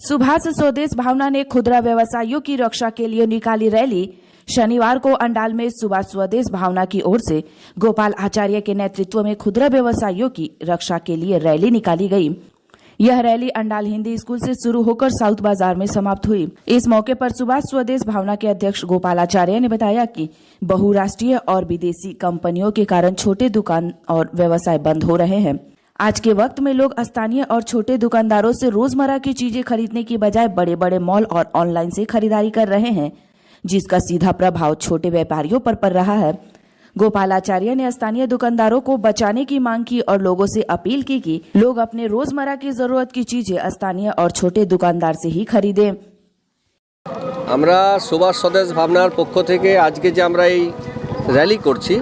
सुभाष स्वदेश भावना ने खुदरा व्यवसायियों की रक्षा के लिए निकाली रैली। शनिवार को अंडाल में सुभाष स्वदेश भावना की ओर से गोपाल आचार्य के नेतृत्व में खुदरा व्यवसायियों की रक्षा के लिए रैली निकाली गई। यह रैली अंडाल हिंदी स्कूल से शुरू होकर साउथ बाजार में समाप्त हुई। इस मौके पर सुभाष स्वदेश भावना के अध्यक्ष गोपाल आचार्य ने बताया कि बहुराष्ट्रीय और विदेशी कंपनियों के कारण छोटे दुकान और व्यवसाय बंद हो रहे हैं। आज के वक्त में लोग स्थानीय और छोटे दुकानदारों से रोजमर्रा की चीजें खरीदने की बजाय बड़े बड़े मॉल और ऑनलाइन से खरीदारी कर रहे हैं, जिसका सीधा प्रभाव छोटे व्यापारियों पर पड़ रहा है। गोपाल आचार्य ने स्थानीय दुकानदारों को बचाने की मांग की और लोगों से अपील की कि लोग अपने रोजमर्रा की जरूरत की चीजें स्थानीय और छोटे दुकानदार से ही खरीदें। আমরা সুভাষ স্বদেশ ভাবনার পক্ষ থেকে আজকে যে আমরা এই র্যালি করছি,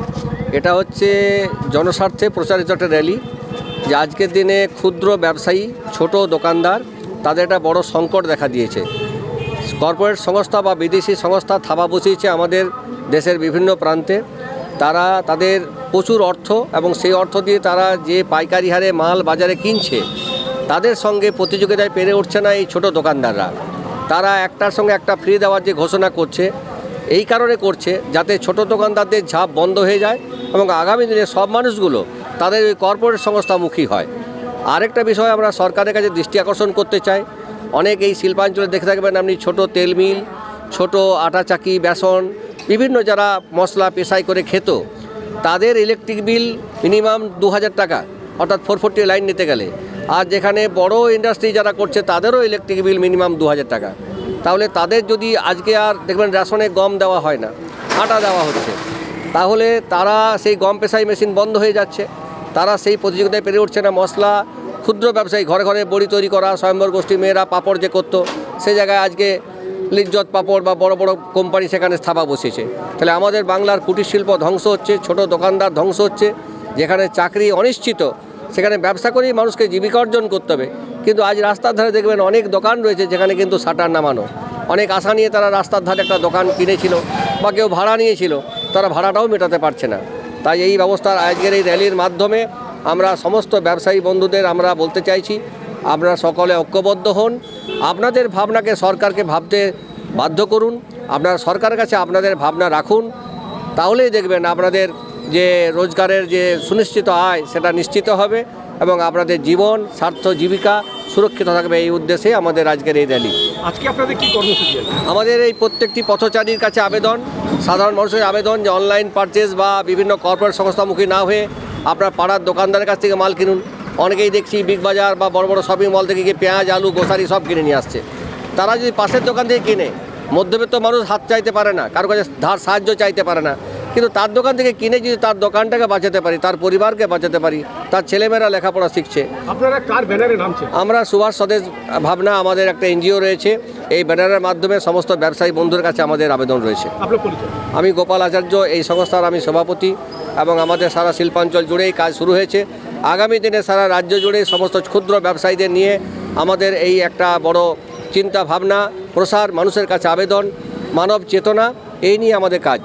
এটা হচ্ছে জনস্বার্থে প্রচারিত একটা র্যালি। যে আজকের দিনে ক্ষুদ্র ব্যবসায়ী, ছোট দোকানদার, তাদের একটা বড় সংকট দেখা দিয়েছে। কর্পোরেট সংস্থা বা বিদেশি সংস্থা থাবা বসিয়েছে আমাদের দেশের বিভিন্ন প্রান্তে। তারা তাদের প্রচুর অর্থ এবং সেই অর্থ দিয়ে তারা যে পাইকারি হারে মাল বাজারে কিনছে, তাদের সঙ্গে প্রতিযোগিতায় পেরে উঠছে না এই ছোট দোকানদাররা। তারা একটার সঙ্গে একটা ফ্রি দেওয়ার যে ঘোষণা করছে, এই কারণে করছে যাতে ছোট দোকানদারদের ঝাঁপ বন্ধ হয়ে যায় এবং আগামী দিনে সব মানুষগুলো তাদের ওই কর্পোরেট সংস্থামুখী হয়। আরেকটা বিষয় আমরা সরকারের কাছে দৃষ্টি আকর্ষণ করতে চাই। অনেক এই শিল্পাঞ্চলে দেখে থাকবেন আপনি, ছোট তেল মিল, ছোট আটা চাকি, বেসন, বিভিন্ন যারা মশলা পেশাই করে খেত, তাদের ইলেকট্রিক বিল মিনিমাম 2000 টাকা, অর্থাৎ 440 লাইন নিতে গেলে। আর যেখানে বড় ইন্ডাস্ট্রি যারা করছে তাদেরও ইলেকট্রিক বিল মিনিমাম 2000 টাকা। তাহলে তাদের যদি আজকে আর দেখবেন রেশনে গম দেওয়া হয় না, আটা দেওয়া হচ্ছে, তাহলে তারা সেই গম পেশাই মেশিন বন্ধ হয়ে যাচ্ছে। তারা সেই প্রতিযোগিতায় পেরে উঠছে না। মশলা ক্ষুদ্র ব্যবসায়ী ঘরে ঘরে বড়ি তৈরি করা, স্বয়ম্বর গোষ্ঠী মেয়েরা পাপড় যে করতো, সে জায়গায় আজকে লিজ্জত পাপড় বা বড় বড় কোম্পানি সেখানে স্থাপা বসেছে। তাহলে আমাদের বাংলার কুটির শিল্প ধ্বংস হচ্ছে, ছোট দোকানদার ধ্বংস হচ্ছে। যেখানে চাকরি অনিশ্চিত, সেখানে ব্যবসা করেই মানুষকে জীবিকা অর্জন করতে হবে। কিন্তু আজ রাস্তার ধারে দেখবেন অনেক দোকান রয়েছে যেখানে কিন্তু শাটার নামানো। অনেক আশা নিয়ে তারা রাস্তার ধারে একটা দোকান কিনেছিল বা কেউ ভাড়া নিয়েছিল, তারা ভাড়াটাও মেটাতে পারছে না। তাই এই ব্যবস্থার আজকের এই র্যালির মাধ্যমে আমরা সমস্ত ব্যবসায়ী বন্ধুদের আমরা বলতে চাইছি, আপনারা সকলে ঐক্যবদ্ধ হন। আপনাদের ভাবনাকে সরকারকে ভাবতে বাধ্য করুন। আপনারা সরকারের কাছে আপনাদের ভাবনা রাখুন, তাহলেই দেখবেন আপনাদের যে রোজগারের যে সুনিশ্চিত আয় সেটা নিশ্চিত হবে এবং আপনাদের জীবন, স্বার্থ, জীবিকা সুরক্ষিত থাকবে। এই উদ্দেশ্যে আমাদের আজকের এই র্যালি। আজকে আপনাদের কি কর্মসূচি? আমাদের এই প্রত্যেকটি পথচারীর কাছে আবেদন, সাধারণ মানুষের আবেদন যে অনলাইন পারচেজ বা বিভিন্ন কর্পোরেট সংস্থামুখী না হয়ে আপনার পাড়ার দোকানদারের কাছ থেকে মাল কিনুন। অনেকেই দেখছি বিগ বাজার বা বড় বড় শপিং মল থেকে গিয়ে পেঁয়াজ, আলু, গোসারি সব কিনে নিয়ে আসছে। তারা যদি পাশের দোকান থেকে কিনে, মধ্যবিত্ত মানুষ হাত চাইতে পারে না, কারো কাছে ধার সাহায্য চাইতে পারে না, কিন্তু তার দোকান থেকে কিনে যদি তার দোকানটাকে বাঁচাতে পারি, তার পরিবারকে বাঁচাতে পারি, তার ছেলেমেয়েরা লেখাপড়া শিখছে। আপনারা কার ব্যানারে নামছেন? আমরা সুভাষ স্বদেশ ভাবনা, আমাদের একটা এনজিও রয়েছে। এই ব্যানারের মাধ্যমে সমস্ত ব্যবসায়ী বন্ধুর কাছে আমাদের আবেদন রয়েছে। আপনার পরিচয়? আমি গোপাল আচার্য, এই সংস্থার আমি সভাপতি এবং আমাদের সারা শিল্পাঞ্চল জুড়েই কাজ শুরু হয়েছে। আগামী দিনে সারা রাজ্য জুড়ে সমস্ত ক্ষুদ্র ব্যবসায়ীদের নিয়ে আমাদের এই একটা বড় চিন্তা ভাবনা, প্রসার, মানুষের কাছে আবেদন, মানব চেতনা, এই নিয়ে আমাদের কাজ।